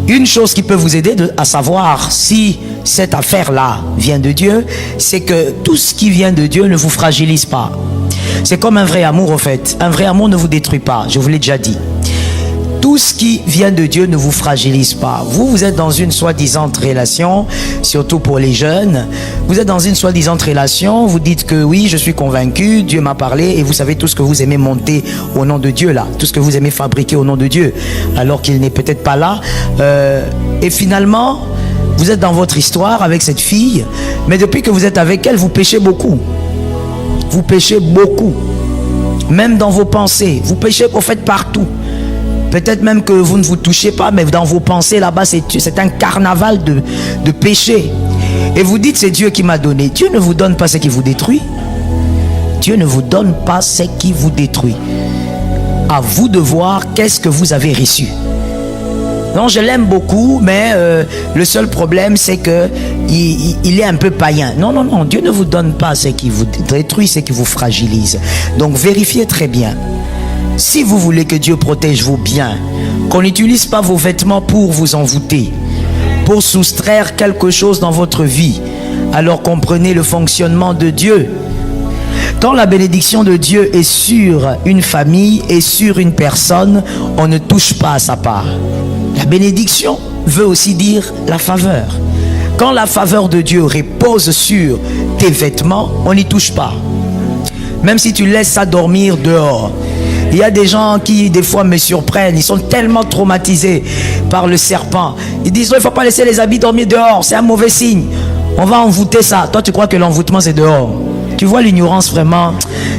Une chose qui peut vous aider à savoir si cette affaire-là vient de Dieu, c'est que tout ce qui vient de Dieu ne vous fragilise pas. C'est comme un vrai amour, en fait. Un vrai amour ne vous détruit pas, je vous l'ai déjà dit. Tout ce qui vient de Dieu ne vous fragilise pas. Vous êtes dans une soi-disant relation, surtout pour les jeunes. Vous êtes dans une soi-disant relation, vous dites que oui, je suis convaincu, Dieu m'a parlé, et vous savez tout ce que vous aimez monter au nom de Dieu là, tout ce que vous aimez fabriquer au nom de Dieu, alors qu'il n'est peut-être pas là. Et finalement, vous êtes dans votre histoire avec cette fille, mais depuis que vous êtes avec elle, vous péchez beaucoup. Vous péchez beaucoup. Même dans vos pensées, vous péchez au fait partout. Peut-être même que vous ne vous touchez pas, mais dans vos pensées là-bas, c'est un carnaval de péché. Et vous dites, c'est Dieu qui m'a donné. Dieu ne vous donne pas ce qui vous détruit. Dieu ne vous donne pas ce qui vous détruit. À vous de voir qu'est-ce que vous avez reçu. Non, je l'aime beaucoup, mais le seul problème, c'est que il est un peu païen. Non, non, non, Dieu ne vous donne pas ce qui vous détruit, ce qui vous fragilise. Donc, vérifiez très bien. Si vous voulez que Dieu protège vos biens, qu'on n'utilise pas vos vêtements pour vous envoûter, pour soustraire quelque chose dans votre vie, alors comprenez le fonctionnement de Dieu. Quand la bénédiction de Dieu est sur une famille et sur une personne, on ne touche pas à sa part. La bénédiction veut aussi dire la faveur. Quand la faveur de Dieu repose sur tes vêtements, on n'y touche pas. Même si tu laisses ça dormir dehors. Il y a des gens qui des fois me surprennent. Ils sont tellement traumatisés par le serpent. Ils disent, il ne faut pas laisser les habits dormir dehors. C'est un mauvais signe. On va envoûter ça. Toi, tu crois que l'envoûtement, c'est dehors. Tu vois l'ignorance vraiment.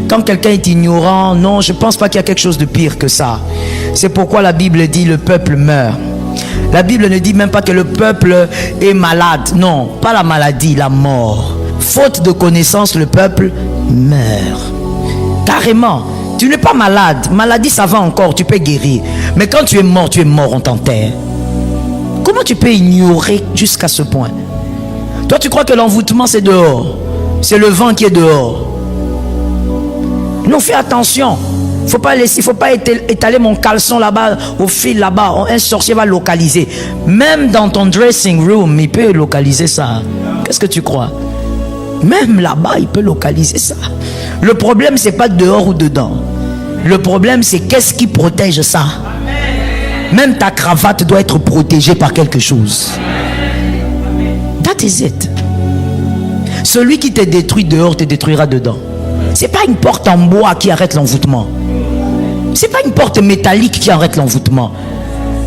Quand quelqu'un est ignorant, non, je ne pense pas qu'il y a quelque chose de pire que ça. C'est pourquoi la Bible dit, le peuple meurt. La Bible ne dit même pas que le peuple est malade. Non, pas la maladie, la mort. Faute de connaissance, le peuple meurt. Carrément. Tu n'es pas malade. Maladie, ça va encore, tu peux guérir. Mais quand tu es mort, on t'enterre. Comment tu peux ignorer jusqu'à ce point? Toi, tu crois que l'envoûtement, c'est dehors. C'est le vent qui est dehors. Non, fais attention. Il ne faut pas étaler mon caleçon là-bas, au fil là-bas. Un sorcier va localiser. Même dans ton dressing room, il peut localiser ça. Qu'est-ce que tu crois? Même là-bas, il peut localiser ça. Le problème, c'est pas dehors ou dedans. Le problème, c'est qu'est-ce qui protège ça. Même ta cravate doit être protégée par quelque chose. That is it. Celui qui te détruit dehors te détruira dedans. C'est pas une porte en bois qui arrête l'envoûtement. C'est pas une porte métallique qui arrête l'envoûtement.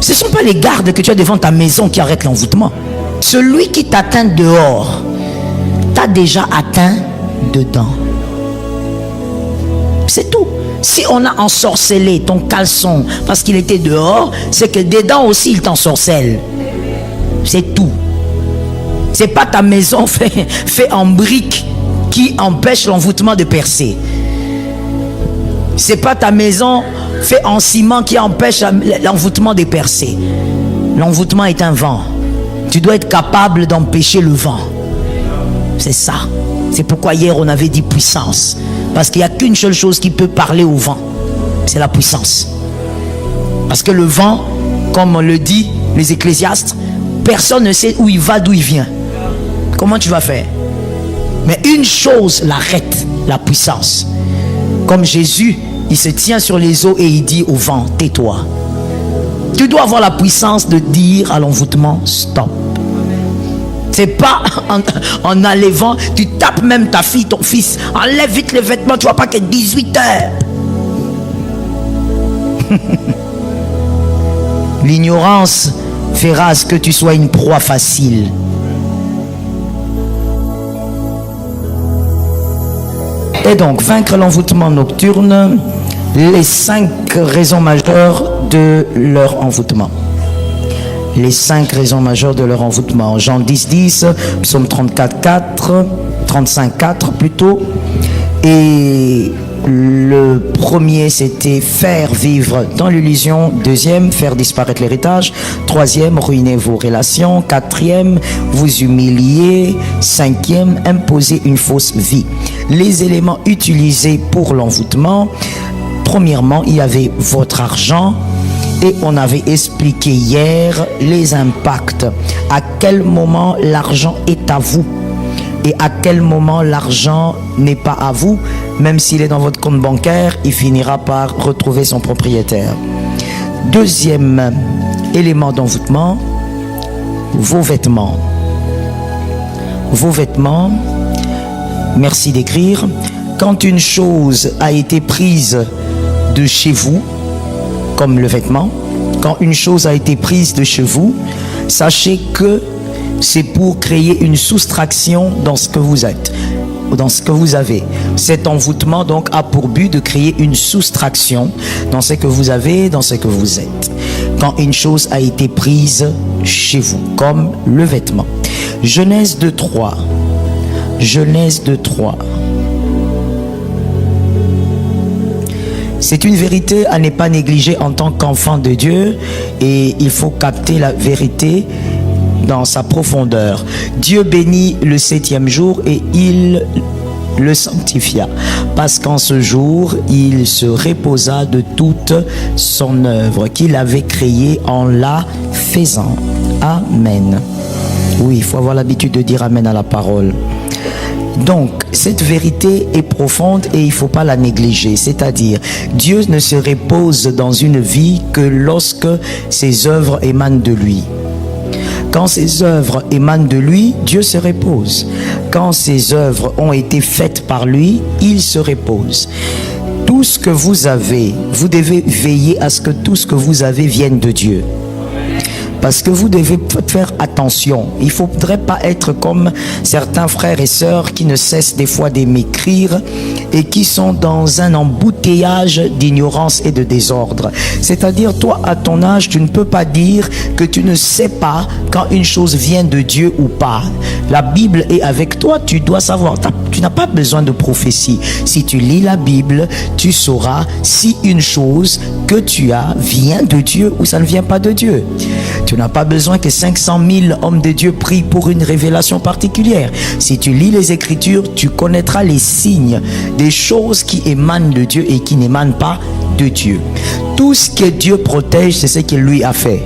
Ce ne sont pas les gardes que tu as devant ta maison qui arrêtent l'envoûtement. Celui qui t'atteint dehors t'a déjà atteint dedans. C'est tout. Si on a ensorcelé ton caleçon parce qu'il était dehors, c'est que dedans aussi il t'ensorcelle. C'est tout. C'est pas ta maison fait en briques qui empêche l'envoûtement de percer. C'est pas ta maison fait en ciment qui empêche l'envoûtement de percer. L'envoûtement est un vent. Tu dois être capable d'empêcher le vent. C'est ça. C'est pourquoi hier on avait dit puissance. Parce qu'il n'y a qu'une seule chose qui peut parler au vent. C'est la puissance. Parce que le vent, comme on le dit les ecclésiastes, personne ne sait où il va, d'où il vient. Comment tu vas faire? Mais une chose l'arrête, la puissance. Comme Jésus, il se tient sur les eaux et il dit au vent, tais-toi. Tu dois avoir la puissance de dire à l'envoûtement, stop. C'est pas en enlevant, tu tapes même ta fille, ton fils. Enlève vite les vêtements, tu vois pas que 18 heures. L'ignorance fera à ce que tu sois une proie facile. Et donc, vaincre l'envoûtement nocturne, les 5 raisons majeures de leur envoûtement. Les 5 raisons majeures de leur envoûtement. Jean 10, Psaume 34, 35, plutôt. Et le premier, c'était faire vivre dans l'illusion. Deuxième, faire disparaître l'héritage. Troisième, ruiner vos relations. Quatrième, vous humilier. Cinquième, imposer une fausse vie. Les éléments utilisés pour l'envoûtement. Premièrement, il y avait votre argent, Et on avait expliqué hier les impacts. À quel moment l'argent est à vous et à quel moment l'argent n'est pas à vous. Même s'il est dans votre compte bancaire, il finira par retrouver son propriétaire. Deuxième élément d'envoûtement, vos vêtements. Vos vêtements, merci d'écrire. Quand une chose a été prise de chez vous, comme le vêtement, quand une chose a été prise de chez vous, sachez que c'est pour créer une soustraction dans ce que vous êtes, dans ce que vous avez. Cet envoûtement donc a pour but de créer une soustraction dans ce que vous avez, dans ce que vous êtes. Quand une chose a été prise chez vous, comme le vêtement. Genèse 2:3. Genèse 2:3. C'est une vérité à ne pas négliger en tant qu'enfant de Dieu, et il faut capter la vérité dans sa profondeur. Dieu bénit le 7e jour et il le sanctifia, parce qu'en ce jour, il se reposa de toute son œuvre qu'il avait créée en la faisant. Amen. Oui, il faut avoir l'habitude de dire Amen à la parole. Donc, cette vérité est profonde et il ne faut pas la négliger. C'est-à-dire, Dieu ne se repose dans une vie que lorsque ses œuvres émanent de lui. Quand ses œuvres émanent de lui, Dieu se repose. Quand ses œuvres ont été faites par lui, il se repose. Tout ce que vous avez, vous devez veiller à ce que tout ce que vous avez vienne de Dieu. Parce que vous devez faire attention. Il ne faudrait pas être comme certains frères et sœurs qui ne cessent des fois de m'écrire et qui sont dans un embouteillage d'ignorance et de désordre. C'est-à-dire, toi, à ton âge, tu ne peux pas dire que tu ne sais pas quand une chose vient de Dieu ou pas. La Bible est avec toi, tu dois savoir. Tu n'as pas besoin de prophétie. Si tu lis la Bible, tu sauras si une chose que tu as vient de Dieu ou ça ne vient pas de Dieu. Tu n'as pas besoin que 500 000 hommes de Dieu prient pour une révélation particulière. Si tu lis les Écritures, tu connaîtras les signes des choses qui émanent de Dieu et qui n'émanent pas de Dieu. Tout ce que Dieu protège, c'est ce qu'il lui a fait.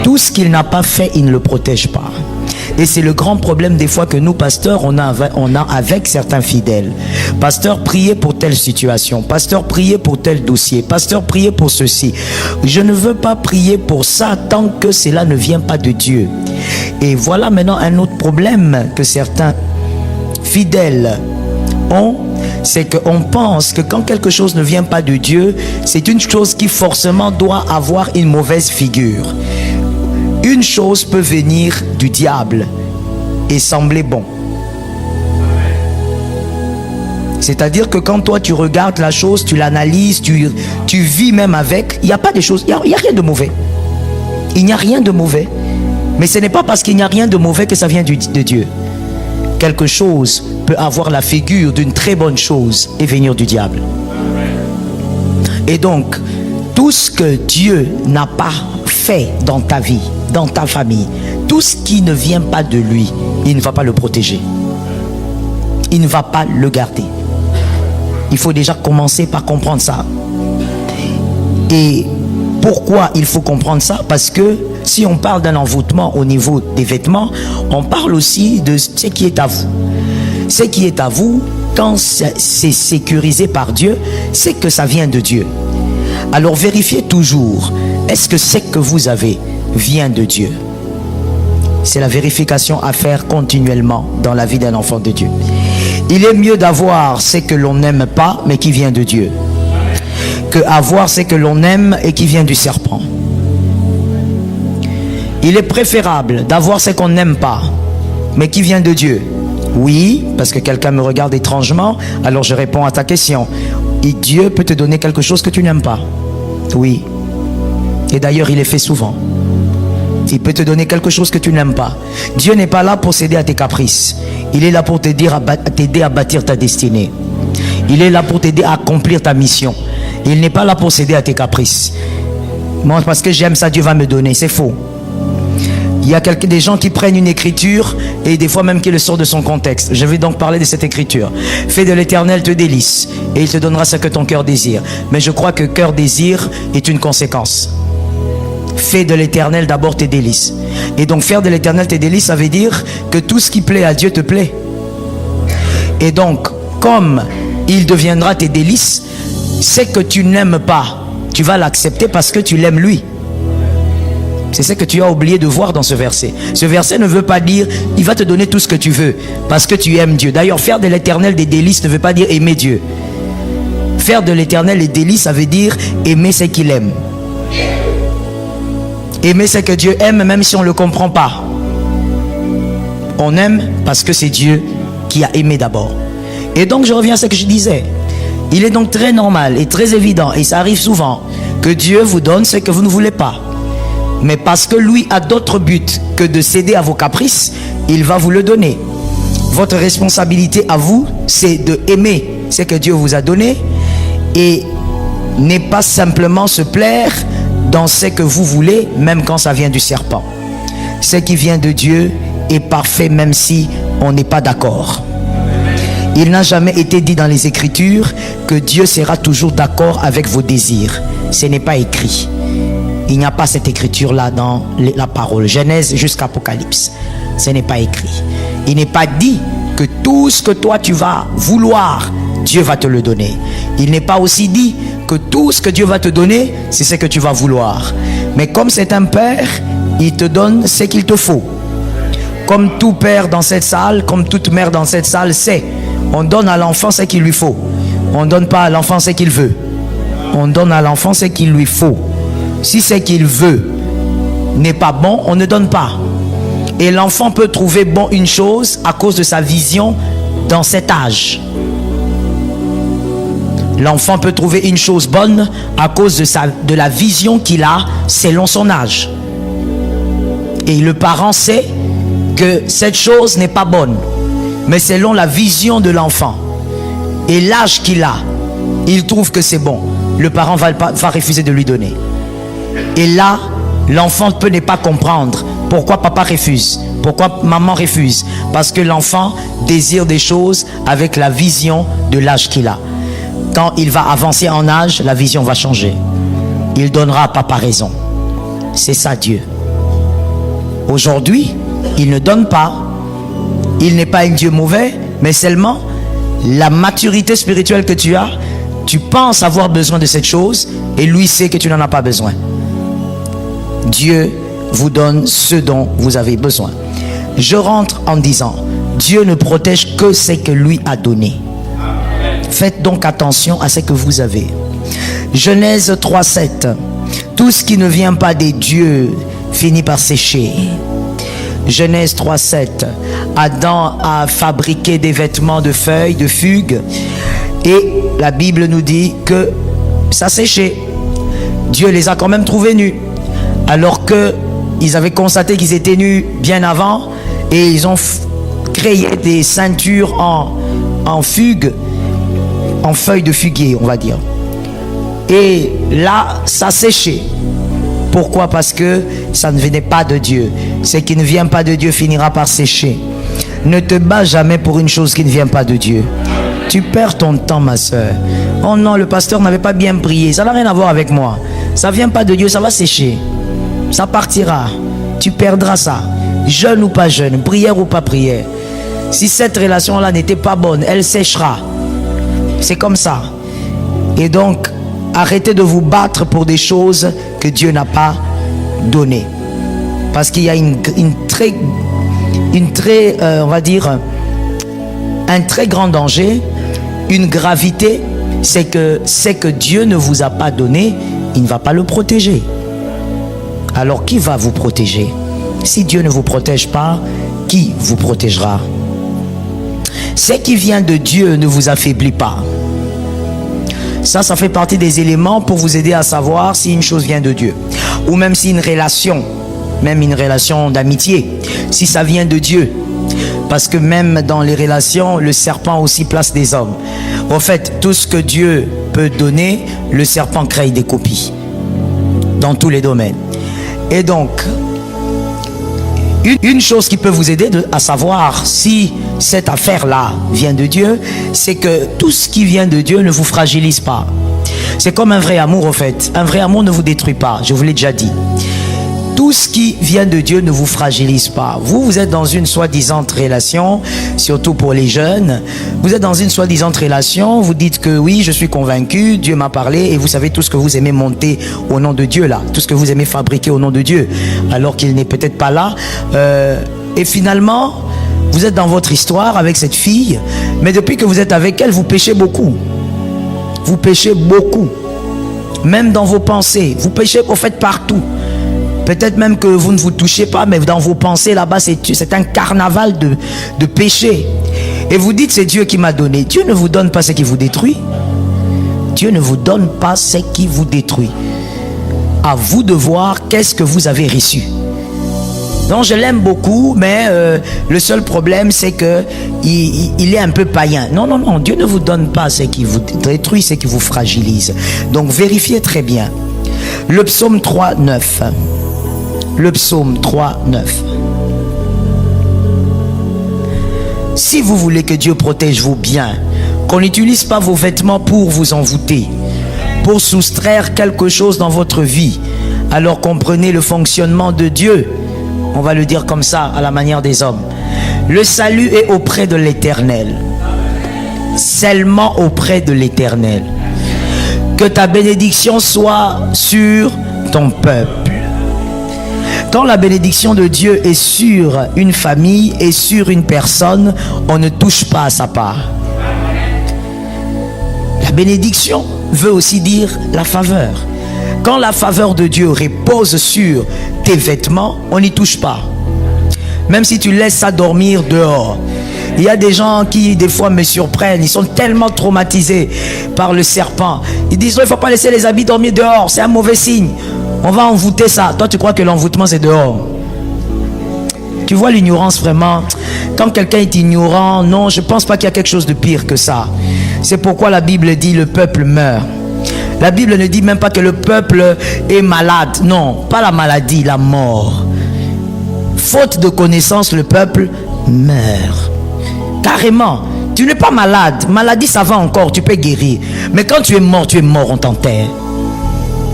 Tout ce qu'il n'a pas fait, il ne le protège pas. Et c'est le grand problème des fois que nous, pasteurs, on a avec certains fidèles. Pasteur, priez pour telle situation. Pasteur, priez pour tel dossier. Pasteur, priez pour ceci. Je ne veux pas prier pour ça tant que cela ne vient pas de Dieu. Et voilà maintenant un autre problème que certains fidèles ont. C'est qu'on pense que quand quelque chose ne vient pas de Dieu, c'est une chose qui forcément doit avoir une mauvaise figure. Une chose peut venir du diable et sembler bon. C'est-à-dire que quand toi tu regardes la chose, tu l'analyses, tu vis même avec, il n'y a pas de choses, il n'y a rien de mauvais. Il n'y a rien de mauvais. Mais ce n'est pas parce qu'il n'y a rien de mauvais que ça vient de Dieu. Quelque chose peut avoir la figure d'une très bonne chose et venir du diable. Et donc, tout ce que Dieu n'a pas fait dans ta vie, dans ta famille, tout ce qui ne vient pas de lui, il ne va pas le protéger. Il ne va pas le garder. Il faut déjà commencer par comprendre ça. Et pourquoi il faut comprendre ça? Parce que si on parle d'un envoûtement au niveau des vêtements, on parle aussi de ce qui est à vous. Ce qui est à vous, quand c'est sécurisé par Dieu, c'est que ça vient de Dieu. Alors vérifiez toujours, est-ce que ce que vous avez vient de Dieu? C'est la vérification à faire continuellement dans la vie d'un enfant de Dieu. Il est mieux d'avoir ce que l'on n'aime pas, mais qui vient de Dieu, que avoir ce que l'on aime et qui vient du serpent. Il est préférable d'avoir ce qu'on n'aime pas, mais qui vient de Dieu. Oui, parce que quelqu'un me regarde étrangement, alors je réponds à ta question. Et Dieu peut te donner quelque chose que tu n'aimes pas. Oui. Et d'ailleurs, il le fait souvent. Il peut te donner quelque chose que tu n'aimes pas. Dieu n'est pas là pour céder à tes caprices. Il est là pour t'aider à bâtir ta destinée. Il est là pour t'aider à accomplir ta mission. Il n'est pas là pour céder à tes caprices. Moi, parce que j'aime ça, Dieu va me donner. C'est faux. Il y a des gens qui prennent une écriture et des fois même qui le sortent de son contexte. Je vais donc parler de cette écriture. Fais de l'Éternel te délice et il te donnera ce que ton cœur désire. Mais je crois que cœur désire est une conséquence. fais de l'Éternel d'abord tes délices. Et donc faire de l'Éternel tes délices, ça veut dire que tout ce qui plaît à Dieu te plaît. Et donc, comme il deviendra tes délices, c'est que tu n'aimes pas, tu vas l'accepter parce que tu l'aimes lui. C'est ce que tu as oublié de voir dans ce verset. Ce verset ne veut pas dire il va te donner tout ce que tu veux parce que tu aimes Dieu. D'ailleurs, faire de l'Éternel des délices ne veut pas dire aimer Dieu. Faire de l'Éternel les délices, ça veut dire aimer ce qu'il aime. Aimer ce que Dieu aime même si on ne le comprend pas. On aime parce que c'est Dieu qui a aimé d'abord. Et donc je reviens à ce que je disais. Il est donc très normal et très évident, et ça arrive souvent, que Dieu vous donne ce que vous ne voulez pas. Mais parce que lui a d'autres buts que de céder à vos caprices, il va vous le donner. Votre responsabilité à vous, c'est de aimer ce que Dieu vous a donné et n'est pas simplement se plaire dans ce que vous voulez, même quand ça vient du serpent. Ce qui vient de Dieu est parfait même si on n'est pas d'accord. Il n'a jamais été dit dans les Écritures que Dieu sera toujours d'accord avec vos désirs. Ce n'est pas écrit. Il n'y a pas cette écriture-là dans la parole. Genèse jusqu'à Apocalypse. Ce n'est pas écrit. Il n'est pas dit que tout ce que toi tu vas vouloir, Dieu va te le donner. Il n'est pas aussi dit que tout ce que Dieu va te donner, c'est ce que tu vas vouloir. Mais comme c'est un père, il te donne ce qu'il te faut. Comme tout père dans cette salle, comme toute mère dans cette salle sait, on donne à l'enfant ce qu'il lui faut. On ne donne pas à l'enfant ce qu'il veut. On donne à l'enfant ce qu'il lui faut. Si ce qu'il veut n'est pas bon, on ne donne pas. Et l'enfant peut trouver bon une chose à cause de sa vision dans cet âge. L'enfant peut trouver une chose bonne à cause de la vision qu'il a selon son âge. Et le parent sait que cette chose n'est pas bonne, mais selon la vision de l'enfant et l'âge qu'il a, il trouve que c'est bon. Le parent va refuser de lui donner. Et là, l'enfant peut ne pas comprendre pourquoi papa refuse, pourquoi maman refuse. Parce que l'enfant désire des choses avec la vision de l'âge qu'il a. Quand il va avancer en âge, la vision va changer. Il donnera à papa raison. C'est ça Dieu. Aujourd'hui, il ne donne pas. Il n'est pas un Dieu mauvais, mais seulement la maturité spirituelle que tu as, tu penses avoir besoin de cette chose et lui sait que tu n'en as pas besoin. Dieu vous donne ce dont vous avez besoin. Je rentre en disant, Dieu ne protège que ce que lui a donné. Faites donc attention à ce que vous avez. Genèse 3:7. Tout ce qui ne vient pas des dieux finit par sécher. Genèse 3:7. Adam a fabriqué des vêtements de feuilles, de figues, et la Bible nous dit que ça séchait. Dieu les a quand même trouvés nus, alors qu'ils avaient constaté qu'ils étaient nus bien avant, et ils ont créé des ceintures en figues, en feuilles de figuier, on va dire. Et là, ça séchait. Pourquoi? Parce que ça ne venait pas de Dieu. Ce qui ne vient pas de Dieu finira par sécher. Ne te bats jamais pour une chose qui ne vient pas de Dieu. Tu perds ton temps, ma soeur. Oh non, le pasteur n'avait pas bien prié. Ça n'a rien à voir avec moi. Ça ne vient pas de Dieu, ça va sécher. Ça partira. Tu perdras ça. Jeune ou pas jeune, prière ou pas prière. Si cette relation-là n'était pas bonne, elle séchera. C'est comme ça. Et donc, arrêtez de vous battre pour des choses que Dieu n'a pas données. Parce qu'il y a on va dire, un très grand danger, une gravité, c'est que Dieu ne vous a pas donné, il ne va pas le protéger. Alors qui va vous protéger? Si Dieu ne vous protège pas, qui vous protégera? Ce qui vient de Dieu ne vous affaiblit pas. Ça fait partie des éléments pour vous aider à savoir si une chose vient de Dieu. Ou même si une relation, même une relation d'amitié, si ça vient de Dieu. Parce que même dans les relations, le serpent aussi place des hommes. En fait, tout ce que Dieu peut donner, le serpent crée des copies. Dans tous les domaines. Et donc, une chose qui peut vous aider à savoir si cette affaire-là vient de Dieu, c'est que tout ce qui vient de Dieu ne vous fragilise pas. C'est comme un vrai amour, en fait. Un vrai amour ne vous détruit pas, je vous l'ai déjà dit. Tout ce qui vient de Dieu ne vous fragilise pas. Vous êtes dans une soi-disant relation, surtout pour les jeunes. Vous êtes dans une soi-disant relation, vous dites que oui, je suis convaincu, Dieu m'a parlé, et vous savez tout ce que vous aimez monter au nom de Dieu là, tout ce que vous aimez fabriquer au nom de Dieu, alors qu'il n'est peut-être pas là. Et finalement, vous êtes dans votre histoire avec cette fille, mais depuis que vous êtes avec elle, vous péchez beaucoup. Vous péchez beaucoup. Même dans vos pensées, vous péchez au fait partout. Peut-être même que vous ne vous touchez pas, mais dans vos pensées là-bas, c'est un carnaval de péché. Et vous dites, c'est Dieu qui m'a donné. Dieu ne vous donne pas ce qui vous détruit. Dieu ne vous donne pas ce qui vous détruit. À vous de voir qu'est-ce que vous avez reçu. Donc je l'aime beaucoup, mais le seul problème c'est que il est un peu païen. Non, non, non, Dieu ne vous donne pas ce qui vous détruit, ce qui vous fragilise. Donc vérifiez très bien. Le psaume 3, 9. Le psaume 3, 9. Si vous voulez que Dieu protège vos biens, qu'on n'utilise pas vos vêtements pour vous envoûter, pour soustraire quelque chose dans votre vie, alors comprenez le fonctionnement de Dieu. On va le dire comme ça, à la manière des hommes. Le salut est auprès de l'Éternel. Seulement auprès de l'Éternel. Que ta bénédiction soit sur ton peuple. Quand la bénédiction de Dieu est sur une famille et sur une personne, on ne touche pas à sa part. La bénédiction veut aussi dire la faveur. Quand la faveur de Dieu repose sur tes vêtements, on n'y touche pas. Même si tu laisses ça dormir dehors. Il y a des gens qui des fois me surprennent. Ils sont tellement traumatisés par le serpent. Ils disent, il ne faut pas laisser les habits dormir dehors. C'est un mauvais signe. On va envoûter ça. Toi, tu crois que l'envoûtement, c'est dehors? Tu vois l'ignorance vraiment. Quand quelqu'un est ignorant, non, je ne pense pas qu'il y a quelque chose de pire que ça. C'est pourquoi la Bible dit, le peuple meurt. La Bible ne dit même pas que le peuple est malade. Non, pas la maladie, la mort. Faute de connaissance, le peuple meurt. Carrément. Tu n'es pas malade. Maladie, ça va encore, tu peux guérir. Mais quand tu es mort, on t'enterre.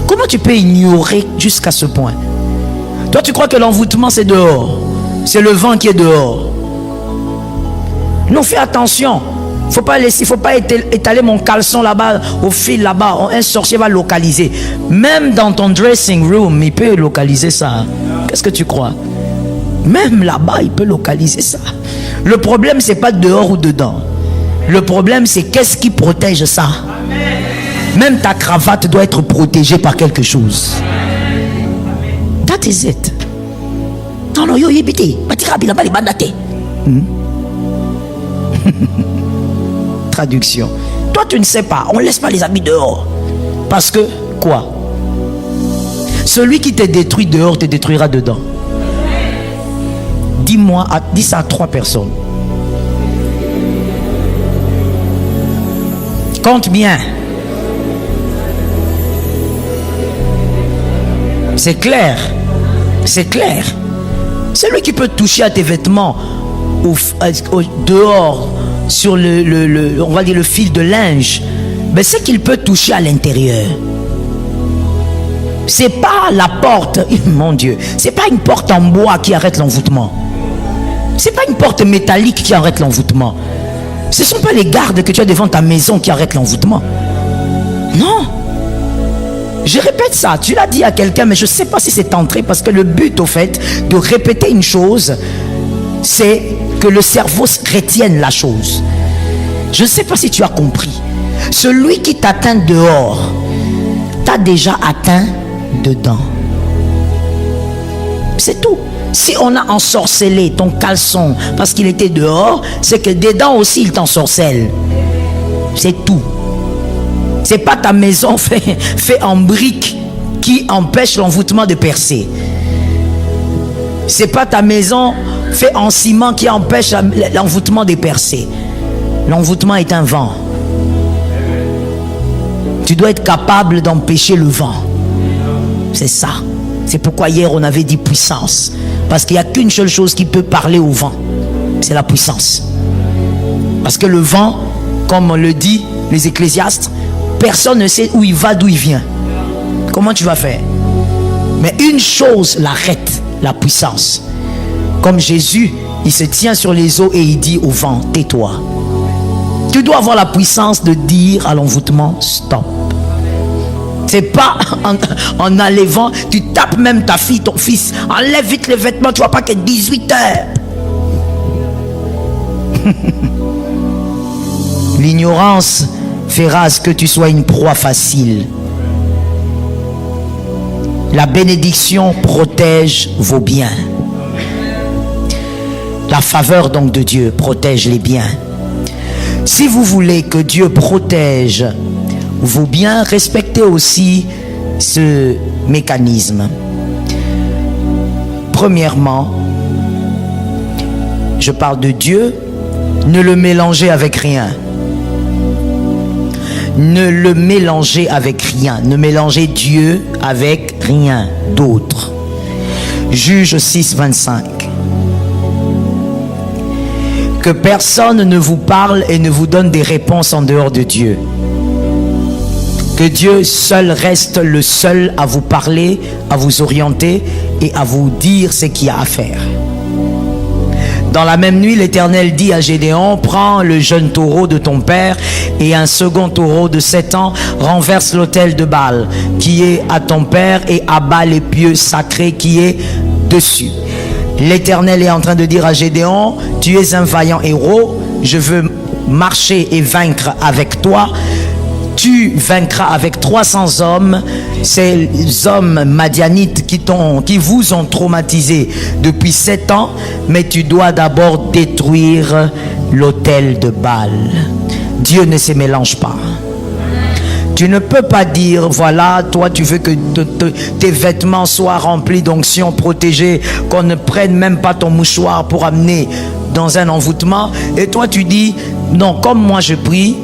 Comment tu peux ignorer jusqu'à ce point? Toi, tu crois que l'envoûtement, c'est dehors. C'est le vent qui est dehors. Non, fais attention. Il ne faut pas étaler mon caleçon là-bas, au fil là-bas. Un sorcier va localiser. Même dans ton dressing room, il peut localiser ça. Qu'est-ce que tu crois? Même là-bas, il peut localiser ça. Le problème, c'est pas dehors ou dedans. Le problème, c'est qu'est-ce qui protège ça? Même ta cravate doit être protégée par quelque chose. That is it. Non, non, yo, yébité. Traduction. Toi, tu ne sais pas. On ne laisse pas les habits dehors. Parce que, quoi? Celui qui te détruit dehors te détruira dedans. Dis ça à 3 personnes. Compte bien. C'est clair. C'est clair. Celui qui peut toucher à tes vêtements dehors, sur on va dire le fil de linge, mais c'est qu'il peut toucher à l'intérieur. C'est pas la porte, mon Dieu, c'est pas une porte en bois qui arrête l'envoûtement. C'est pas une porte métallique qui arrête l'envoûtement. Ce ne sont pas les gardes que tu as devant ta maison qui arrêtent l'envoûtement. Non. Je répète ça, tu l'as dit à quelqu'un, mais je ne sais pas si c'est entré, parce que le but au fait de répéter une chose, c'est que le cerveau retienne la chose. Je ne sais pas si tu as compris. Celui qui t'atteint dehors t'a déjà atteint dedans. C'est tout. Si on a ensorcelé ton caleçon parce qu'il était dehors, c'est que dedans aussi il t'ensorcelle. C'est tout. C'est pas ta maison fait en briques qui empêche l'envoûtement de percer. C'est pas ta maison fait en ciment qui empêche l'envoûtement de percer. L'envoûtement est un vent. Tu dois être capable d'empêcher le vent. C'est ça. C'est pourquoi hier on avait dit puissance. Parce qu'il n'y a qu'une seule chose qui peut parler au vent. C'est la puissance. Parce que le vent, comme on le dit les ecclésiastes, personne ne sait où il va, d'où il vient. Comment tu vas faire? Mais une chose l'arrête, la puissance. Comme Jésus, il se tient sur les eaux et il dit au vent, tais-toi. Tu dois avoir la puissance de dire à l'envoûtement, stop. C'est pas en enlevant, tu tapes même ta fille, ton fils, enlève vite les vêtements, tu vois pas que 18 heures. L'ignorance fera à ce que tu sois une proie facile. La bénédiction protège vos biens. La faveur donc de Dieu protège les biens. Si vous voulez que Dieu protège vos biens, respectez aussi ce mécanisme. Premièrement, je parle de Dieu, ne le mélangez avec rien. Ne le mélangez avec rien. Ne mélangez Dieu avec rien d'autre. Juge 6, 25. Que personne ne vous parle et ne vous donne des réponses en dehors de Dieu. Que Dieu seul reste le seul à vous parler, à vous orienter et à vous dire ce qu'il y a à faire. Dans la même nuit, l'Éternel dit à Gédéon, prends le jeune taureau de ton père et un second taureau de 7 ans, renverse l'autel de Baal qui est à ton père et abat les pieux sacrés qui est dessus. L'Éternel est en train de dire à Gédéon, tu es un vaillant héros, je veux marcher et vaincre avec toi. Tu vaincras avec 300 hommes, ces hommes madianites qui vous ont traumatisé depuis 7 ans, mais tu dois d'abord détruire l'autel de Baal. Dieu ne se mélange pas. Tu ne peux pas dire, voilà, toi tu veux que tes vêtements soient remplis d'onction, protégés, qu'on ne prenne même pas ton mouchoir pour amener dans un envoûtement. Et toi tu dis, non, comme moi je prie,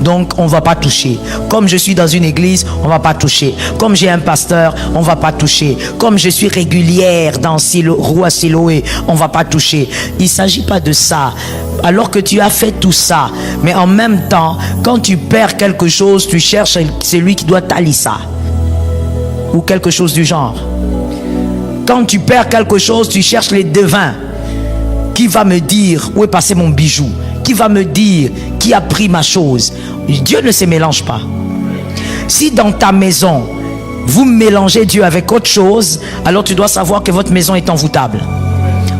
donc on ne va pas toucher. Comme je suis dans une église, on ne va pas toucher. Comme j'ai un pasteur, on ne va pas toucher. Comme je suis régulière dans Roi Siloé, on ne va pas toucher. Il ne s'agit pas de ça. Alors que tu as fait tout ça, mais en même temps, quand tu perds quelque chose, tu cherches celui qui doit t'allier ça. Ou quelque chose du genre. Quand tu perds quelque chose, tu cherches les devins. Qui va me dire où est passé mon bijou? Qui va me dire qui a pris ma chose? Dieu ne se mélange pas. Si dans ta maison vous mélangez Dieu avec autre chose, alors tu dois savoir que votre maison est envoûtable.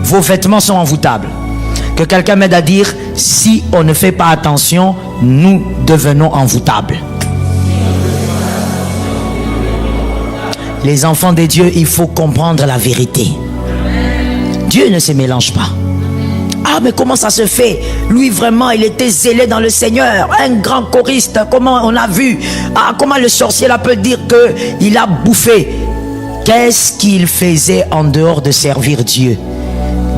Vos vêtements sont envoûtables. Que quelqu'un m'aide à dire, si on ne fait pas attention, nous devenons envoûtables. Les enfants de Dieu, il faut comprendre la vérité. Dieu ne se mélange pas. Ah, mais comment ça se fait? Lui vraiment, il était zélé dans le Seigneur, un grand choriste. Comment on a vu? Ah, comment le sorcier là peut dire que il a bouffé? Qu'est-ce qu'il faisait en dehors de servir Dieu?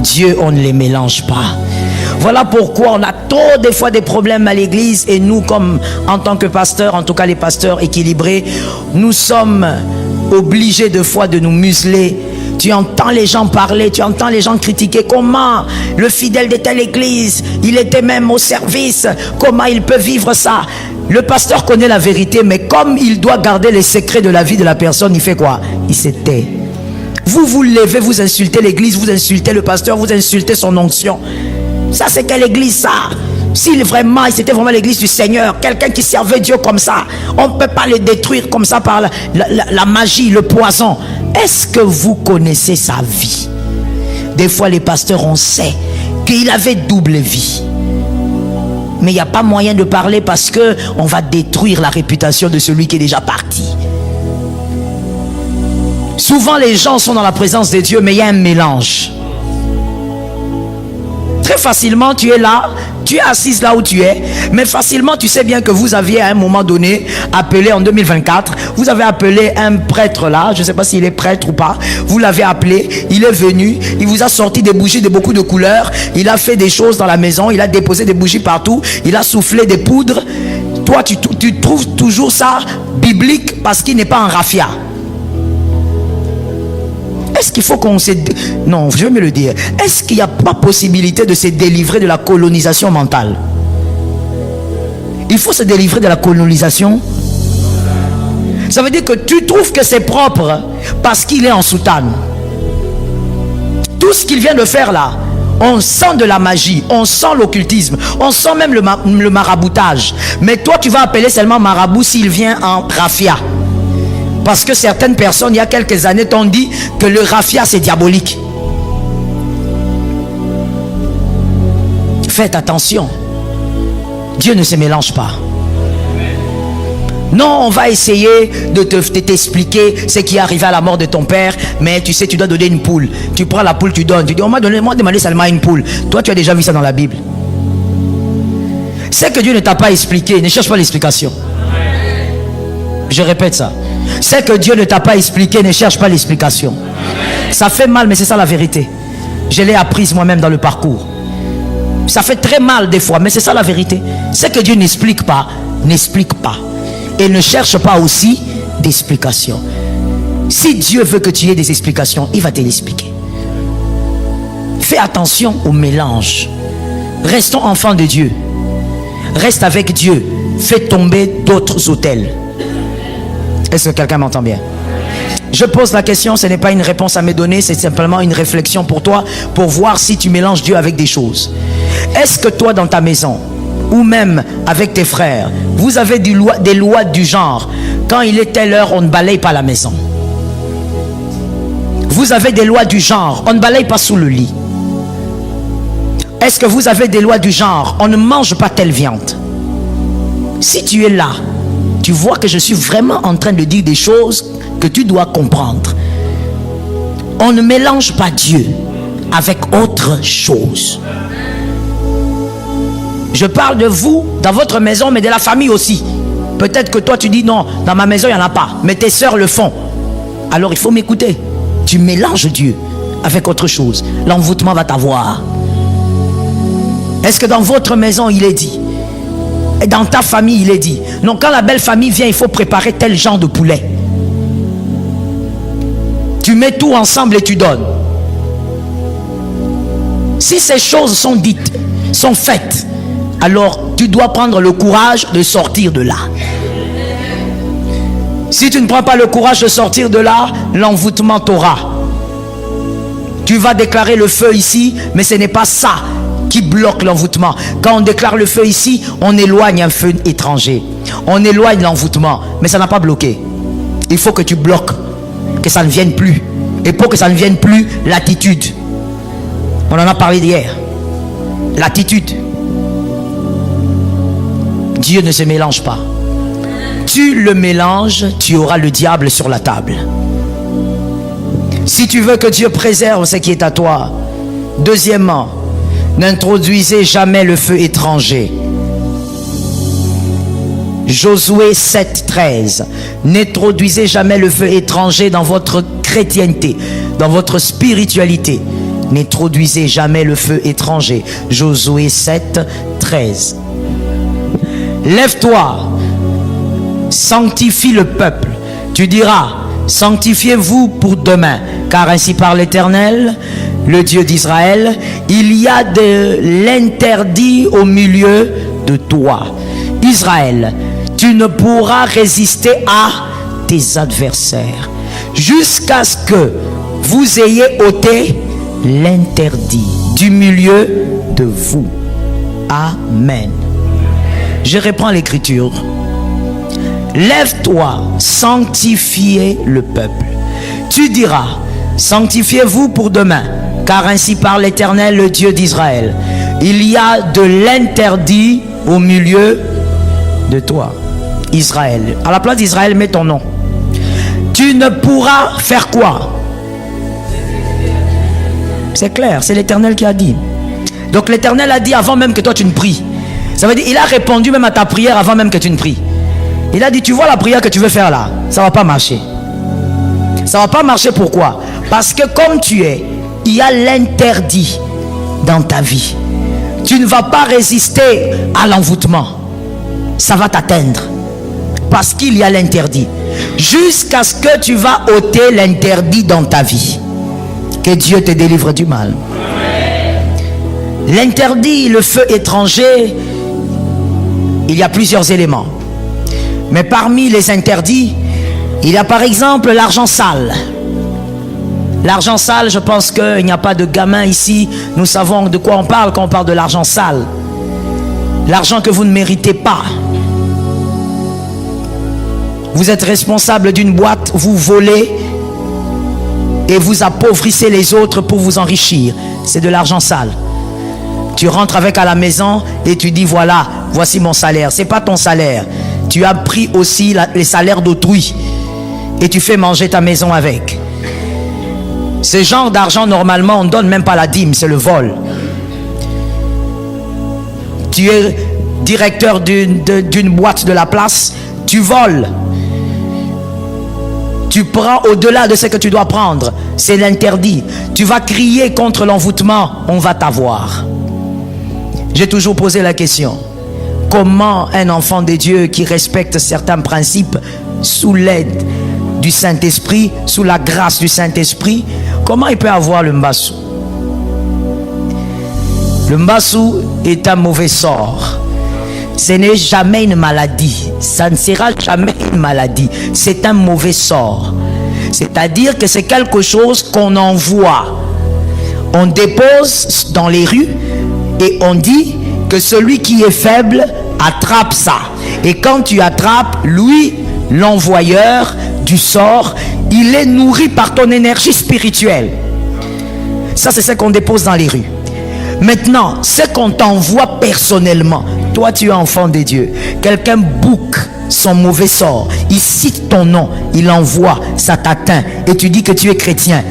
Dieu, on ne les mélange pas. Voilà pourquoi on a trop des fois des problèmes à l'église, et nous, comme en tant que pasteurs, en tout cas les pasteurs équilibrés, nous sommes obligés de fois de nous museler. Tu entends les gens parler, tu entends les gens critiquer. Comment le fidèle de telle église, il était même au service, comment il peut vivre ça? Le pasteur connaît la vérité, mais comme il doit garder les secrets de la vie de la personne, il fait quoi? Il se tait. Vous vous levez, vous insultez l'église, vous insultez le pasteur, vous insultez son onction. Ça, c'est quelle église ça? S'il vraiment, c'était vraiment l'église du Seigneur, quelqu'un qui servait Dieu comme ça, on ne peut pas le détruire comme ça par la magie, le poison. Est-ce que vous connaissez sa vie? Des fois les pasteurs, on sait qu'il avait double vie, mais il n'y a pas moyen de parler parce que on va détruire la réputation de celui qui est déjà parti. Souvent les gens sont dans la présence de Dieu, mais il y a un mélange. Très facilement, tu es là, tu es assise là où tu es, mais facilement tu sais bien que vous aviez à un moment donné appelé en 2024, vous avez appelé un prêtre là, je ne sais pas s'il est prêtre ou pas, vous l'avez appelé, il est venu, il vous a sorti des bougies de beaucoup de couleurs, il a fait des choses dans la maison, il a déposé des bougies partout, il a soufflé des poudres. Toi tu trouves toujours ça biblique parce qu'il n'est pas en raffia. Est-ce qu'il faut qu'on se... Non, je vais me le dire. Est-ce qu'il n'y a pas possibilité de se délivrer de la colonisation mentale? Il faut se délivrer de la colonisation. Ça veut dire que tu trouves que c'est propre parce qu'il est en soutane. Tout ce qu'il vient de faire là, on sent de la magie, on sent l'occultisme, on sent même le maraboutage. Mais toi, tu vas appeler seulement marabout s'il vient en raffia. Parce que certaines personnes, il y a quelques années, t'ont dit que le raffia, c'est diabolique. Faites attention. Dieu ne se mélange pas. Non, on va essayer de t'expliquer ce qui est arrivé à la mort de ton père, mais tu sais, tu dois donner une poule. Tu prends la poule, tu donnes. Tu dis, on m'a demandé seulement une poule. Toi, tu as déjà vu ça dans la Bible. C'est que Dieu ne t'a pas expliqué. Ne cherche pas l'explication. Je répète ça. C'est que Dieu ne t'a pas expliqué. Ne cherche pas l'explication. Ça fait mal, mais c'est ça la vérité. Je l'ai apprise moi-même dans le parcours. Ça fait très mal des fois, mais c'est ça la vérité. C'est que Dieu n'explique pas. N'explique pas. Et ne cherche pas aussi d'explications. Si Dieu veut que tu aies des explications, il va te l'expliquer. Fais attention au mélange. Restons enfants de Dieu. Reste avec Dieu. Fais tomber d'autres autels. Est-ce que quelqu'un m'entend bien? Je pose la question, ce n'est pas une réponse à me donner, c'est simplement une réflexion pour toi, pour voir si tu mélanges Dieu avec des choses. Est-ce que toi, dans ta maison, ou même avec tes frères, vous avez des lois du genre, quand il est telle heure, on ne balaye pas la maison. Vous avez des lois du genre, on ne balaye pas sous le lit. Est-ce que vous avez des lois du genre, on ne mange pas telle viande? Si tu es là, tu vois que je suis vraiment en train de dire des choses que tu dois comprendre. On ne mélange pas Dieu avec autre chose. Je parle de vous dans votre maison, mais de la famille aussi. Peut-être que toi tu dis non, dans ma maison il n'y en a pas, mais tes soeurs le font. Alors il faut m'écouter. Tu mélanges Dieu avec autre chose, l'envoûtement va t'avoir. Est-ce que dans votre maison il est dit, et dans ta famille il est dit, non, quand la belle famille vient il faut préparer tel genre de poulet. Tu mets tout ensemble et tu donnes. Si ces choses sont dites, sont faites, alors tu dois prendre le courage de sortir de là. Si tu ne prends pas le courage de sortir de là, l'envoûtement t'aura. Tu vas déclarer le feu ici, mais ce n'est pas ça qui bloque l'envoûtement. Quand on déclare le feu ici, on éloigne un feu étranger. On éloigne l'envoûtement, mais ça n'a pas bloqué. Il faut que tu bloques, que ça ne vienne plus. Et pour que ça ne vienne plus, l'attitude. On en a parlé hier. L'attitude. Dieu ne se mélange pas. Tu le mélanges, tu auras le diable sur la table. Si tu veux que Dieu préserve ce qui est à toi, deuxièmement, n'introduisez jamais le feu étranger. Josué 7:13. N'introduisez jamais le feu étranger dans votre chrétienté, dans votre spiritualité. N'introduisez jamais le feu étranger. Josué 7:13. Lève-toi, sanctifie le peuple. Tu diras, sanctifiez-vous pour demain, car ainsi parle l'Éternel, le Dieu d'Israël, il y a de l'interdit au milieu de toi. Israël, tu ne pourras résister à tes adversaires jusqu'à ce que vous ayez ôté l'interdit du milieu de vous. Amen. Je reprends l'écriture. Lève-toi, sanctifiez le peuple. Tu diras, sanctifiez-vous pour demain, car ainsi parle l'Éternel, le Dieu d'Israël. Il y a de l'interdit au milieu de toi. Israël. À la place d'Israël, mets ton nom. Tu ne pourras faire quoi? C'est clair, c'est l'Éternel qui a dit. Donc l'Éternel a dit avant même que toi tu ne pries. Ça veut dire il a répondu même à ta prière avant même que tu ne pries. Il a dit, tu vois la prière que tu veux faire là, ça ne va pas marcher. Ça ne va pas marcher, pourquoi? Parce que comme tu es, il y a l'interdit dans ta vie. Tu ne vas pas résister à l'envoûtement. Ça va t'atteindre. Parce qu'il y a l'interdit. Jusqu'à ce que tu vas ôter l'interdit dans ta vie. Que Dieu te délivre du mal. L'interdit, le feu étranger, il y a plusieurs éléments. Mais parmi les interdits, Il y a par exemple l'argent sale. L'argent sale, je pense qu'il n'y a pas de gamin ici. Nous savons de quoi on parle quand on parle de l'argent sale. L'argent que vous ne méritez pas. Vous êtes responsable d'une boîte, vous volez et vous appauvrissez les autres pour vous enrichir. C'est de l'argent sale. Tu rentres avec à la maison et tu dis voilà, voici mon salaire. C'est pas ton salaire. Tu as pris aussi les salaires d'autrui et tu fais manger ta maison avec. Ce genre d'argent, normalement, on ne donne même pas la dîme, c'est le vol. Tu es directeur d'une boîte de la place, tu voles. Tu prends au-delà de ce que tu dois prendre. C'est l'interdit. Tu vas crier contre l'envoûtement, on va t'avoir. J'ai toujours posé la question. Comment un enfant de Dieu qui respecte certains principes sous l'aide du Saint-Esprit, sous la grâce du Saint-Esprit, comment il peut avoir le mbassou? Le mbassou est un mauvais sort. Ce n'est jamais une maladie. Ça ne sera jamais une maladie. C'est un mauvais sort. C'est-à-dire que c'est quelque chose qu'on envoie. On dépose dans les rues et on dit que celui qui est faible attrape ça. Et quand tu attrapes, lui, l'envoyeur du sort, il est nourri par ton énergie spirituelle. Ça, c'est ce qu'on dépose dans les rues. Maintenant, ce qu'on t'envoie personnellement, toi tu es enfant de Dieu, quelqu'un boucle son mauvais sort, il cite ton nom, il envoie, ça t'atteint et tu dis que tu es chrétien.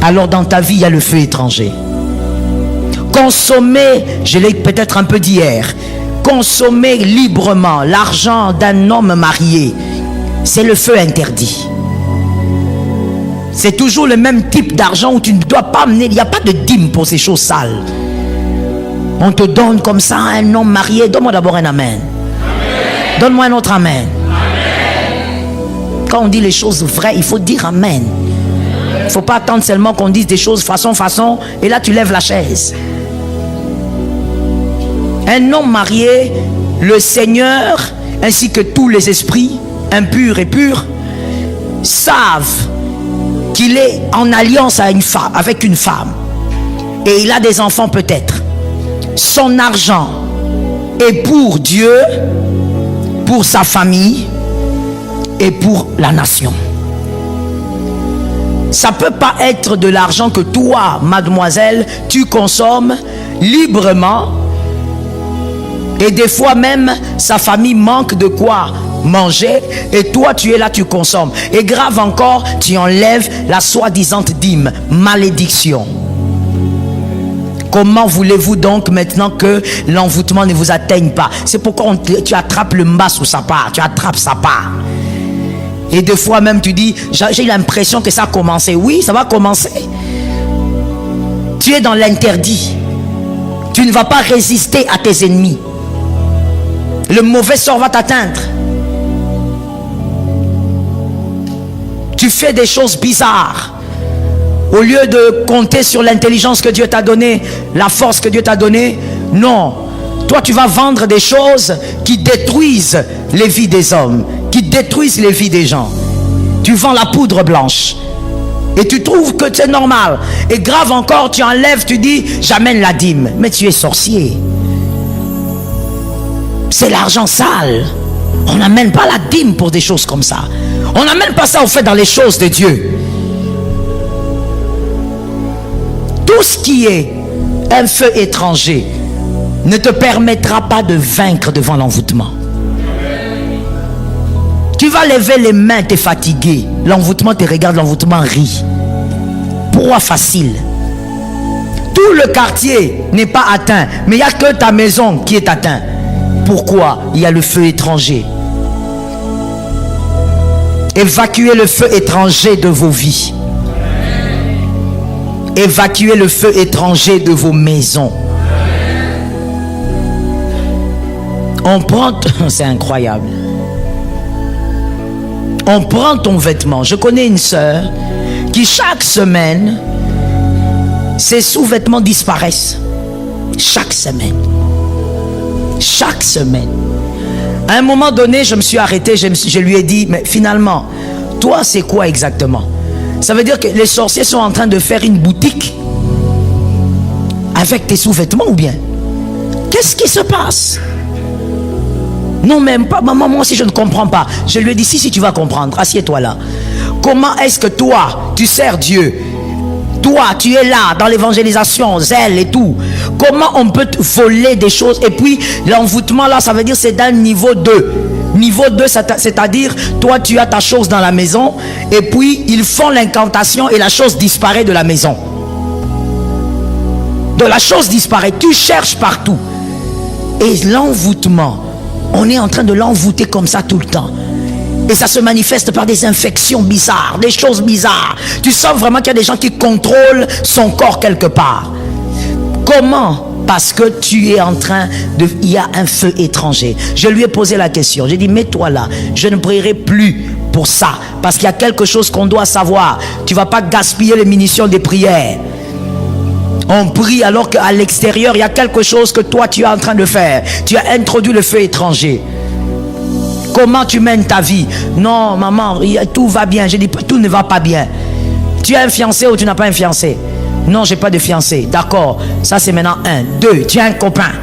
Alors dans ta vie, il y a le feu étranger. Consommer, je l'ai peut-être un peu dit hier, consommer librement l'argent d'un homme marié, c'est le feu interdit. C'est toujours le même type d'argent où tu ne dois pas amener, il n'y a pas de dîme pour ces choses sales. On te donne comme ça un homme marié. Donne-moi d'abord un amen. Donne-moi un autre amen. Quand on dit les choses vraies, il faut dire amen. Il ne faut pas attendre seulement qu'on dise des choses façon, et là tu lèves la chaise. Un homme marié, le Seigneur, ainsi que tous les esprits, impurs et purs, savent qu'il est en alliance à une femme, avec une femme. Et il a des enfants peut-être. Son argent est pour Dieu, pour sa famille et pour la nation. Ça ne peut pas être de l'argent que toi, mademoiselle, tu consommes librement. Et des fois même, sa famille manque de quoi manger. Et toi, tu es là, tu consommes. Et grave encore, tu enlèves la soi-disant dîme, malédiction. Comment voulez-vous donc maintenant que l'envoûtement ne vous atteigne pas? C'est pourquoi tu attrapes le mbassou, ça part. Tu attrapes, ça part. Et des fois même tu dis, j'ai l'impression que ça a commencé. Oui, ça va commencer. Tu es dans l'interdit. Tu ne vas pas résister à tes ennemis. Le mauvais sort va t'atteindre. Tu fais des choses bizarres. Au lieu de compter sur l'intelligence que Dieu t'a donnée, la force que Dieu t'a donnée, non. Toi, tu vas vendre des choses qui détruisent les vies des hommes, qui détruisent les vies des gens. Tu vends la poudre blanche. Et tu trouves que c'est normal. Et grave encore, tu enlèves, tu dis, j'amène la dîme. Mais tu es sorcier. C'est l'argent sale. On n'amène pas la dîme pour des choses comme ça. On n'amène pas ça au fait dans les choses de Dieu. Tout ce qui est un feu étranger ne te permettra pas de vaincre devant l'envoûtement. Tu vas lever les mains, tu es fatigué. L'envoûtement te regarde, l'envoûtement rit. Proie facile. Tout le quartier n'est pas atteint, mais il n'y a que ta maison qui est atteinte. Pourquoi? Il y a le feu étranger. Évacuez le feu étranger de vos vies. Évacuez le feu étranger de vos maisons. On prend... C'est incroyable. On prend ton vêtement. Je connais une sœur qui chaque semaine, ses sous-vêtements disparaissent. Chaque semaine. Chaque semaine. À un moment donné, je me suis arrêté, je lui ai dit, mais finalement, toi, c'est quoi exactement? Ça veut dire que les sorciers sont en train de faire une boutique avec tes sous-vêtements ou bien? Qu'est-ce qui se passe? Non, même pas. Maman, moi aussi, je ne comprends pas. Je lui ai dit, si tu vas comprendre, assieds-toi là. Comment est-ce que toi, tu sers Dieu? Toi, tu es là dans l'évangélisation, zèle et tout. Comment on peut te voler des choses? Et puis, l'envoûtement là, ça veut dire c'est d'un niveau 2. Niveau 2, c'est-à-dire, toi, tu as ta chose dans la maison. Et puis, ils font l'incantation et la chose disparaît de la maison. De la chose disparaît. Tu cherches partout. Et l'envoûtement, on est en train de l'envoûter comme ça tout le temps. Et ça se manifeste par des infections bizarres, des choses bizarres. Tu sens vraiment qu'il y a des gens qui contrôlent son corps quelque part. Comment? Parce que tu es en train de... Il y a un feu étranger. Je lui ai posé la question. J'ai dit, mets-toi là. Je ne prierai plus pour ça. Parce qu'il y a quelque chose qu'on doit savoir. Tu ne vas pas gaspiller les munitions des prières. On prie alors qu'à l'extérieur, il y a quelque chose que toi, tu es en train de faire. Tu as introduit le feu étranger. Comment tu mènes ta vie? Non, maman, tout va bien. J'ai dit, tout ne va pas bien. Tu as un fiancé ou tu n'as pas un fiancé? Non, j'ai pas de fiancé. D'accord, ça c'est maintenant 1. 2, tu as un copain.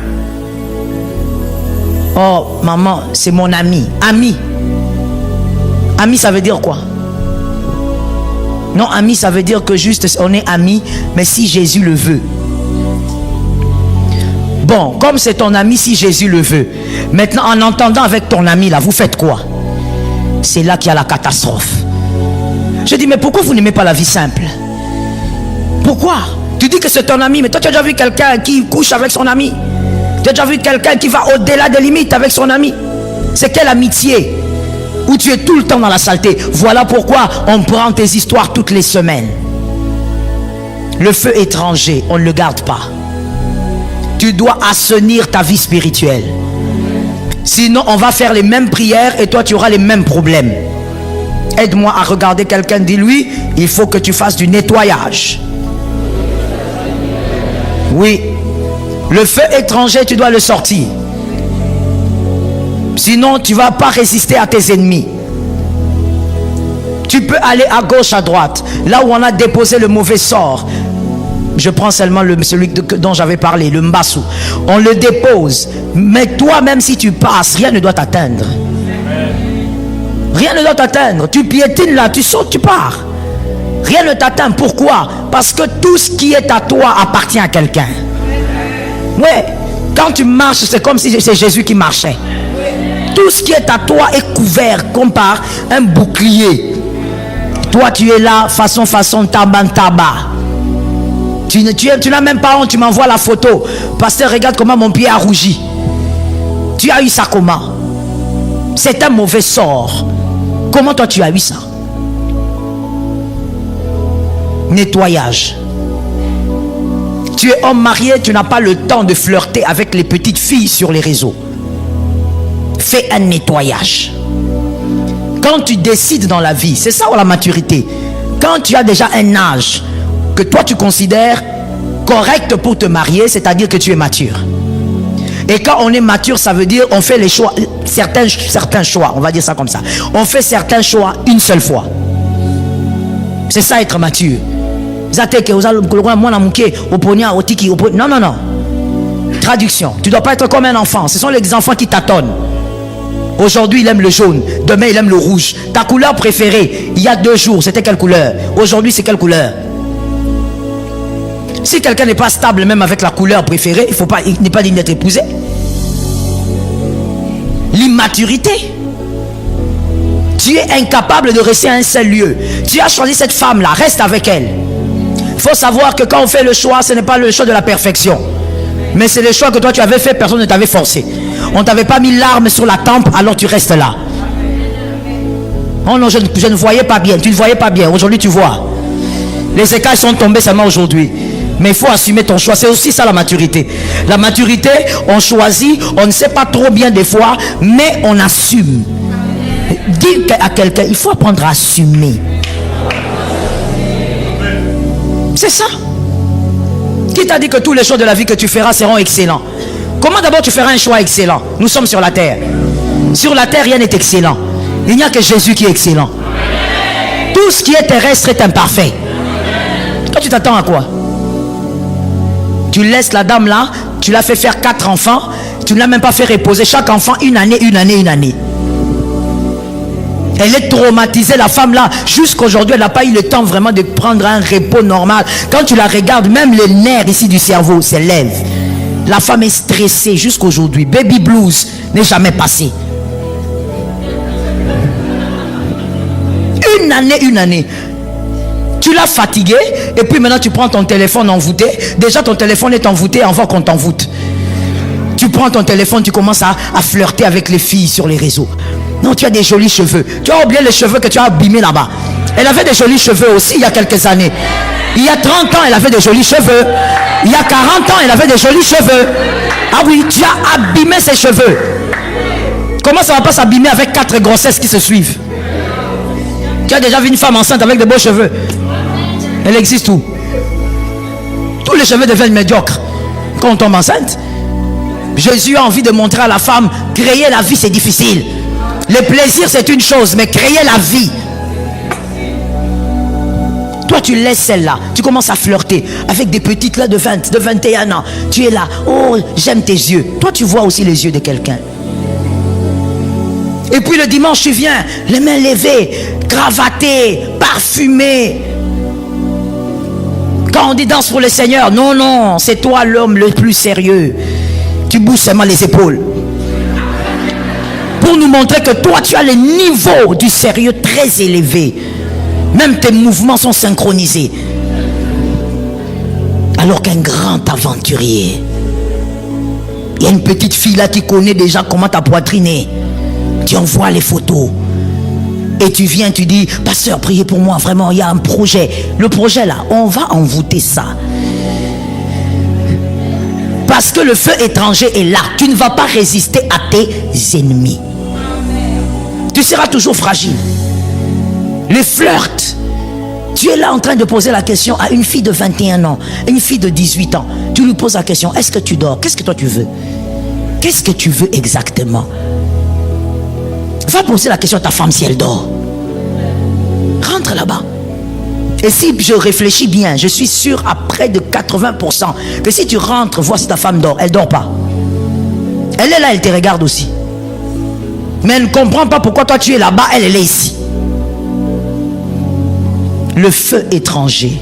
Oh, maman, c'est mon ami. Ami. Ami, ça veut dire quoi? Non, ami, ça veut dire que juste on est amis, mais si Jésus le veut. Bon, comme c'est ton ami, si Jésus le veut. Maintenant, en entendant avec ton ami là, vous faites quoi? C'est là qu'il y a la catastrophe. Je dis, mais pourquoi vous n'aimez pas la vie simple? Pourquoi? Tu dis que c'est ton ami, mais toi tu as déjà vu quelqu'un qui couche avec son ami? Tu as déjà vu quelqu'un qui va au-delà des limites avec son ami? C'est quelle amitié? Où tu es tout le temps dans la saleté. Voilà pourquoi on prend tes histoires toutes les semaines. Le feu étranger, on ne le garde pas. Tu dois assainir ta vie spirituelle. Sinon, on va faire les mêmes prières et toi, tu auras les mêmes problèmes. Aide-moi à regarder quelqu'un, dis-lui, il faut que tu fasses du nettoyage. Oui. Le feu étranger, tu dois le sortir. Sinon, tu ne vas pas résister à tes ennemis. Tu peux aller à gauche, à droite. Là où on a déposé le mauvais sort. Je prends seulement celui dont j'avais parlé, le mbassou. On le dépose. Mais toi, même si tu passes, rien ne doit t'atteindre. Rien ne doit t'atteindre. Tu piétines là, tu sautes, tu pars. Rien ne t'atteint. Pourquoi? Parce que tout ce qui est à toi appartient à quelqu'un. Ouais. Quand tu marches, c'est comme si c'est Jésus qui marchait. Tout ce qui est à toi est couvert comme par un bouclier. Toi, tu es là, façon, taban. Tu n'as même pas honte, tu m'envoies la photo. Pasteur, regarde comment mon pied a rougi. Tu as eu ça comment? C'est un mauvais sort. Comment toi tu as eu ça? Nettoyage. Tu es homme marié, tu n'as pas le temps de flirter avec les petites filles sur les réseaux. Fais un nettoyage. Quand tu décides dans la vie, c'est ça ou la maturité. Quand tu as déjà un âge que toi tu considères correct pour te marier, c'est-à-dire que tu es mature. Et quand on est mature, ça veut dire on fait les choix, certains choix, on va dire ça comme ça. On fait certains choix une seule fois. C'est ça être mature. Non, non, non. Traduction. Tu ne dois pas être comme un enfant. Ce sont les enfants qui tâtonnent. Aujourd'hui, il aime le jaune. Demain, il aime le rouge. Ta couleur préférée, il y a 2 jours, c'était quelle couleur? Aujourd'hui, c'est quelle couleur? Si quelqu'un n'est pas stable même avec la couleur préférée, il n'est pas digne d'être épousé. L'immaturité. Tu es incapable de rester à un seul lieu. Tu as choisi cette femme-là, reste avec elle. Il faut savoir que quand on fait le choix, ce n'est pas le choix de la perfection. Mais c'est le choix que toi tu avais fait, personne ne t'avait forcé. On ne t'avait pas mis l'arme sur la tempe, alors tu restes là. Oh non, je ne voyais pas bien. Tu ne voyais pas bien. Aujourd'hui, tu vois. Les écailles sont tombées seulement aujourd'hui. Mais il faut assumer ton choix. C'est aussi ça la maturité. La maturité, on choisit, on ne sait pas trop bien des fois, mais on assume. Dis à quelqu'un, il faut apprendre à assumer. C'est ça. Qui t'a dit que tous les choix de la vie que tu feras seront excellents? Comment d'abord tu feras un choix excellent? Nous sommes sur la terre. Sur la terre, rien n'est excellent. Il n'y a que Jésus qui est excellent. Tout ce qui est terrestre est imparfait. Toi, tu t'attends à quoi? Tu laisses la dame là, tu l'as fait faire 4 enfants, tu ne l'as même pas fait reposer chaque enfant une année. Elle est traumatisée, la femme là. Jusqu'aujourd'hui, elle n'a pas eu le temps vraiment de prendre un repos normal. Quand tu la regardes, même les nerfs ici du cerveau s'élèvent. La femme est stressée jusqu'aujourd'hui. Baby blues n'est jamais passé. Une année. Tu l'as fatigué et puis maintenant tu prends ton téléphone envoûté. Déjà ton téléphone est envoûté avant qu'on t'envoûte. Tu prends ton téléphone, tu commences à flirter avec les filles sur les réseaux. Non, tu as des jolis cheveux. Tu as oublié les cheveux que tu as abîmés là-bas. Elle avait des jolis cheveux aussi il y a quelques années. Il y a 30 ans, elle avait des jolis cheveux. Il y a 40 ans, elle avait des jolis cheveux. Ah oui, tu as abîmé ses cheveux. Comment ça va pas s'abîmer avec 4 grossesses qui se suivent? Tu as déjà vu une femme enceinte avec de beaux cheveux? Elle existe où? Tous les cheveux deviennent médiocres quand on tombe enceinte. Jésus a envie de montrer à la femme, créer la vie c'est difficile. Le plaisir c'est une chose, mais créer la vie. Toi tu laisses celle-là, tu commences à flirter avec des petites là de 20, de 21 ans. Tu es là, oh j'aime tes yeux. Toi tu vois aussi les yeux de quelqu'un. Et puis le dimanche tu viens, les mains levées, cravaté, parfumé. Quand on dit danse pour le Seigneur, non, c'est toi l'homme le plus sérieux. Tu bouges seulement les épaules. Pour nous montrer que toi tu as le niveau du sérieux très élevé. Même tes mouvements sont synchronisés. Alors qu'un grand aventurier, il y a une petite fille là qui connaît déjà comment ta poitrine est. Tu envoies les photos. Et tu viens, tu dis, pasteur, priez pour moi, vraiment, il y a un projet. Le projet là, on va envoûter ça. Parce que le feu étranger est là. Tu ne vas pas résister à tes ennemis. Tu seras toujours fragile. Les flirts. Tu es là en train de poser la question à une fille de 21 ans, une fille de 18 ans. Tu lui poses la question, est-ce que tu dors? Qu'est-ce que toi tu veux? Qu'est-ce que tu veux exactement? Va poser la question à ta femme si elle dort. Rentre là-bas. Et si je réfléchis bien, je suis sûr à près de 80% que si tu rentres, vois si ta femme dort, elle ne dort pas. Elle est là, elle te regarde aussi. Mais elle ne comprend pas pourquoi toi tu es là-bas, elle est ici. Le feu étranger.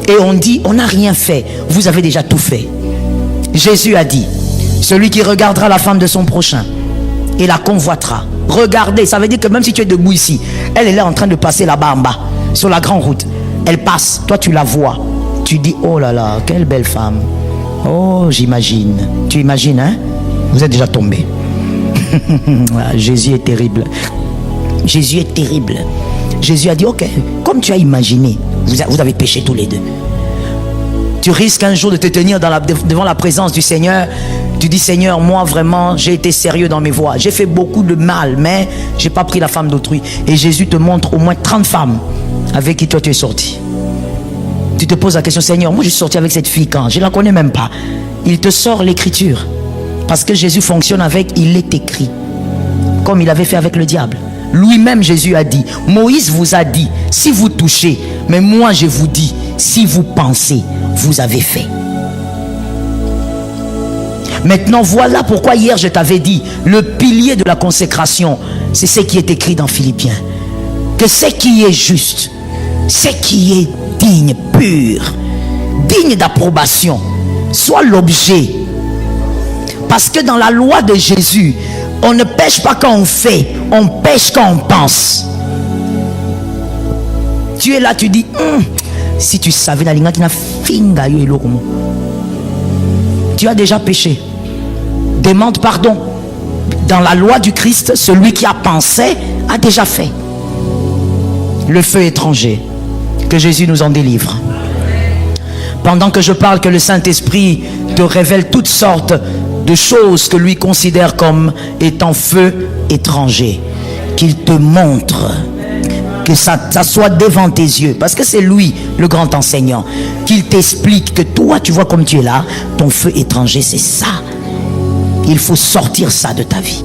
Et on dit, on n'a rien fait. Vous avez déjà tout fait. Jésus a dit, celui qui regardera la femme de son prochain et la convoitera. Regardez, ça veut dire que même si tu es debout ici, elle est là en train de passer là-bas en bas, sur la grande route. Elle passe, toi tu la vois. Tu dis, oh là là, quelle belle femme. Oh, j'imagine. Tu imagines, hein? Vous êtes déjà tombé. Jésus est terrible. Jésus est terrible. Jésus a dit, ok, comme tu as imaginé, vous avez péché tous les deux. Tu risques un jour de te tenir devant la présence du Seigneur. Tu dis, Seigneur, moi vraiment, j'ai été sérieux dans mes voies. J'ai fait beaucoup de mal, mais je n'ai pas pris la femme d'autrui. Et Jésus te montre au moins 30 femmes avec qui toi tu es sorti. Tu te poses la question, Seigneur, moi je suis sorti avec cette fille quand? Je ne la connais même pas. Il te sort l'écriture. Parce que Jésus fonctionne avec, il est écrit. Comme il avait fait avec le diable. Lui-même, Jésus a dit, Moïse vous a dit, si vous touchez, mais moi je vous dis, si vous pensez, vous avez fait. Maintenant, voilà pourquoi hier je t'avais dit, le pilier de la consécration, c'est ce qui est écrit dans Philippiens. Que ce qui est juste, ce qui est digne, pur, digne d'approbation, soit l'objet. Parce que dans la loi de Jésus, on ne pêche pas quand on fait, on pêche quand on pense. Tu es là, tu dis, si tu savais la linga qui n'a finga yo, tu as déjà péché. Demande pardon. Dans la loi du Christ, celui qui a pensé a déjà fait. Le feu étranger, que Jésus nous en délivre. Pendant que je parle, que le Saint-Esprit te révèle toutes sortes de choses que lui considère comme étant feu étranger, qu'il te montre, que ça soit devant tes yeux, parce que c'est lui le grand enseignant, qu'il t'explique que toi tu vois comme tu es là, ton feu étranger c'est ça, il faut sortir ça de ta vie.